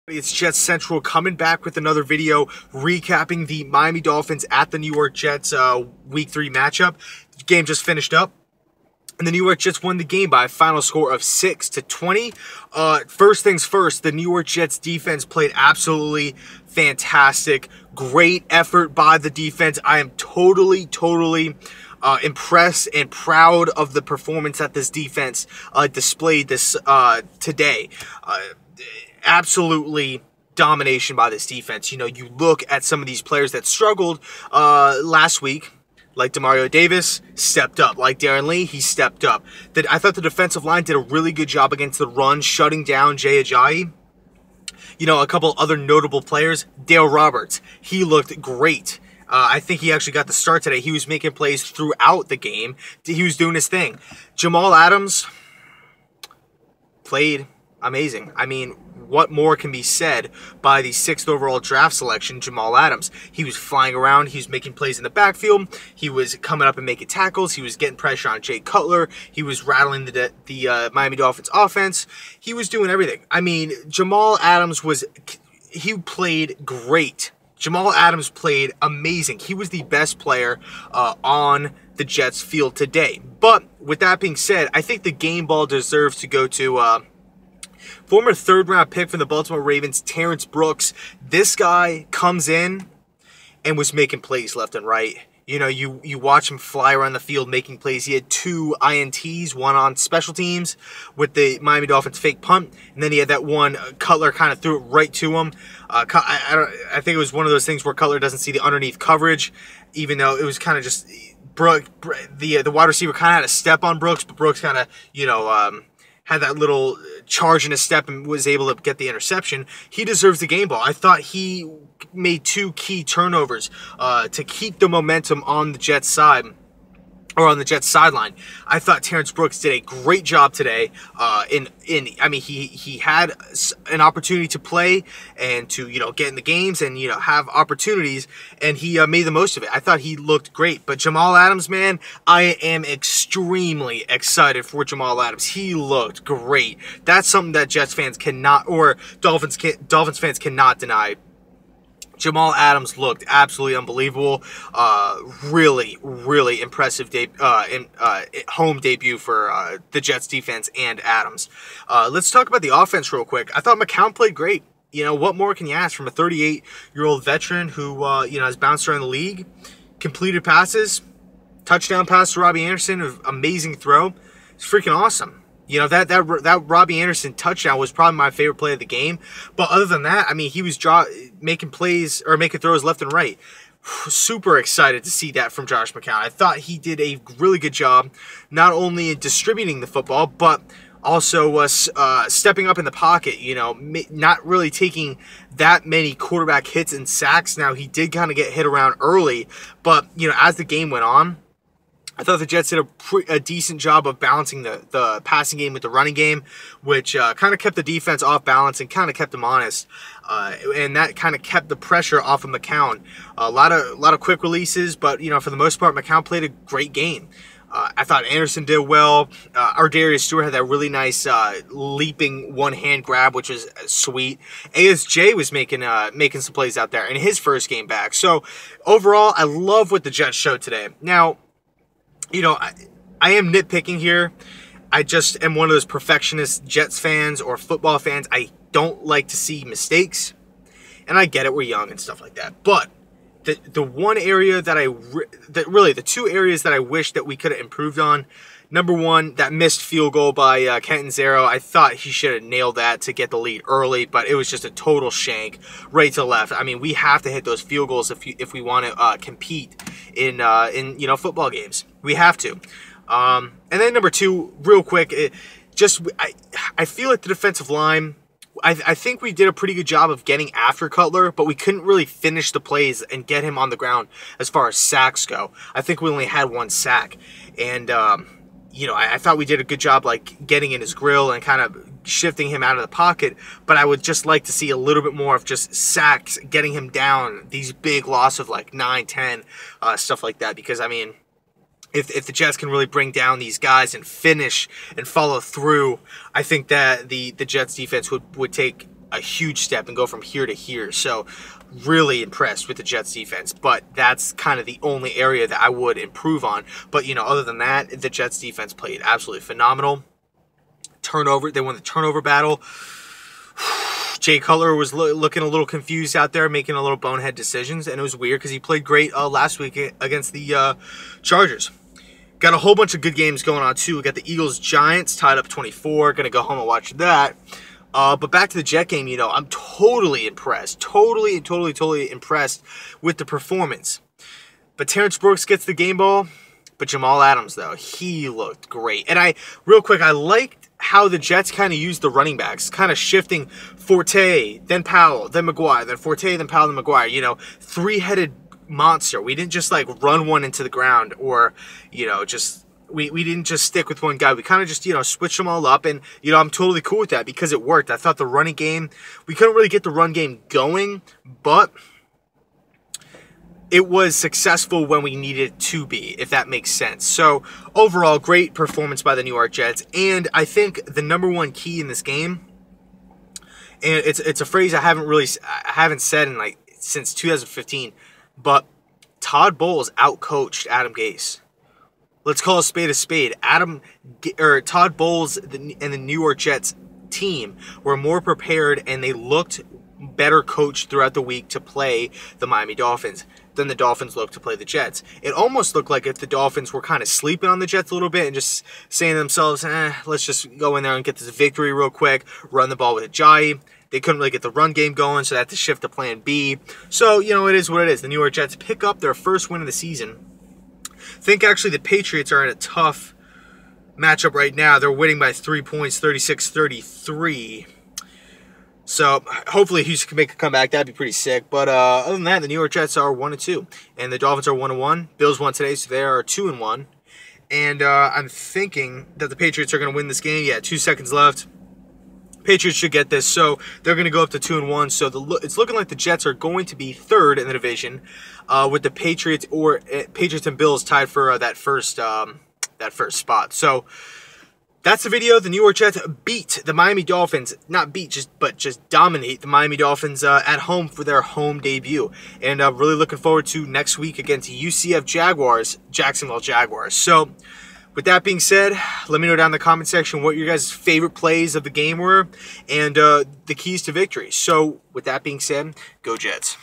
It's Jets Central coming back with another video recapping the Miami Dolphins at the New York Jets Week 3 matchup. The game just finished up, and the New York Jets won the game by a final score of 6-20. First things first, the New York Jets defense played absolutely fantastic. Great effort by the defense. I am totally impressed and proud of the performance that this defense displayed this today. Absolutely domination by this defense. You know, you look at some of these players that struggled last week, like Demario Davis, stepped up. Like Darren Lee, he stepped up. I thought the defensive line did a really good job against the run, shutting down Jay Ajayi. You know, a couple other notable players. Dale Roberts, he looked great. I think he actually got the start today. He was making plays throughout the game. He was doing his thing. Jamal Adams played amazing. I mean, what more can be said by the 6th overall draft selection, Jamal Adams? He was flying around. He was making plays in the backfield. He was coming up and making tackles. He was getting pressure on Jay Cutler. He was rattling the Miami Dolphins offense. He was doing everything. I mean, Jamal Adams he played great. Jamal Adams played amazing. He was the best player on the Jets field today. But with that being said, I think the game ball deserves to go to former third-round pick from the Baltimore Ravens, Terrence Brooks. This guy comes in and was making plays left and right. You know, you watch him fly around the field making plays. He had 2 INTs, one on special teams with the Miami Dolphins fake punt, and then he had that one Cutler kind of threw it right to him. I think it was one of those things where Cutler doesn't see the underneath coverage, even though it was kind of just the wide receiver kind of had a step on Brooks, but Brooks kind of, you know, had that little charge in his step and was able to get the interception. He deserves the game ball. I thought he made 2 key turnovers to keep the momentum on the Jets side, or on the Jets sideline. I thought Terrence Brooks did a great job today. I mean, he had an opportunity to play and to, you know, get in the games and, you know, have opportunities, and he made the most of it. I thought he looked great. But Jamal Adams, man, I am extremely excited for Jamal Adams. He looked great. That's something that Jets fans cannot, or Dolphins fans cannot deny. Jamal Adams looked absolutely unbelievable. Really impressive home debut for the Jets defense and Adams. Let's talk about the offense real quick. I thought McCown played great. You know, what more can you ask from a 38-year-old veteran who, you know, has bounced around the league, completed passes, touchdown pass to Robbie Anderson, an amazing throw. It's freaking awesome. You know, that Robbie Anderson touchdown was probably my favorite play of the game. But other than that, I mean, he was making plays or making throws left and right. Super excited to see that from Josh McCown. I thought he did a really good job, not only in distributing the football, but also stepping up in the pocket, you know, not really taking that many quarterback hits and sacks. Now, he did kind of get hit around early, but, you know, as the game went on, I thought the Jets did a decent job of balancing the passing game with the running game, which kind of kept the defense off balance and kind of kept them honest. And that kind of kept the pressure off of McCown. A lot of quick releases, but, you know, for the most part, McCown played a great game. I thought Anderson did well. Darius Stewart had that really nice leaping one-hand grab, which was sweet. ASJ was making some plays out there in his first game back. So overall, I love what the Jets showed today. Now, you know, I am nitpicking here. I just am one of those perfectionist Jets fans or football fans. I don't like to see mistakes, and I get it, we're young and stuff like that. But the one area that the 2 areas that I wish that we could have improved on. Number one, that missed field goal by Kenton Zero. I thought he should have nailed that to get the lead early, but it was just a total shank right to left. I mean, we have to hit those field goals if we want to compete in you know, football games. We have to. And then number 2, real quick, I feel like the defensive line, I think we did a pretty good job of getting after Cutler, but we couldn't really finish the plays and get him on the ground as far as sacks go. I think we only had 1 sack, and you know, I thought we did a good job, like, getting in his grill and kind of shifting him out of the pocket, but I would just like to see a little bit more of just sacks, getting him down, these big loss of, like, 9, 10, stuff like that, because, I mean, if the Jets can really bring down these guys and finish and follow through, I think that the Jets defense would take a huge step and go from here to here. So really impressed with the Jets defense, but that's kind of the only area that I would improve on. But, you know, other than that, the Jets defense played absolutely phenomenal. They won the turnover battle. Jay Cutler was looking a little confused out there, making a little bonehead decisions, and it was weird because he played great last week against the Chargers. Got a whole bunch of good games going on, too. We got the Eagles-Giants tied up 24. Going to go home and watch that. But back to the Jet game, you know, I'm totally impressed. Totally impressed with the performance. But Terrence Brooks gets the game ball. But Jamal Adams, though, he looked great. And real quick, I liked how the Jets kind of used the running backs, kind of shifting Forte, then Powell, then McGuire, then Forte, then Powell, then McGuire. You know, three-headed monster. We didn't just, like, run one into the ground or, you know, just... We didn't just stick with one guy. We kind of just, you know, switched them all up. And, you know, I'm totally cool with that because it worked. I thought the running game, we couldn't really get the run game going, but it was successful when we needed it to be, if that makes sense. So, overall, great performance by the New York Jets. And I think the number one key in this game, and it's a phrase I haven't said in, like, since 2015, but Todd Bowles outcoached Adam Gase. Let's call a spade a spade. Todd Bowles and the New York Jets team were more prepared, and they looked better coached throughout the week to play the Miami Dolphins than the Dolphins looked to play the Jets. It almost looked like if the Dolphins were kind of sleeping on the Jets a little bit and just saying to themselves, let's just go in there and get this victory real quick, run the ball with Ajayi. They couldn't really get the run game going, so they had to shift to plan B. So, you know, it is what it is. The New York Jets pick up their first win of the season. I think actually the Patriots are in a tough matchup right now. They're winning by 3 points, 36-33. So hopefully Houston can make a comeback. That'd be pretty sick. But other than that, the New York Jets are 1-2, and the Dolphins are 1-1. Bills won today, so they are 2-1. And I'm thinking that the Patriots are going to win this game. Yeah, 2 seconds left. Patriots should get this, so they're going to go up to 2-1. So it's looking like the Jets are going to be third in the division, with the Patriots and Bills tied for that first spot. So that's the video. The New York Jets beat the Miami Dolphins, not beat, but just dominate the Miami Dolphins at home for their home debut. And really looking forward to next week against UCF Jacksonville Jaguars. So with that being said, let me know down in the comment section what your guys' favorite plays of the game were and the keys to victory. So with that being said, go Jets.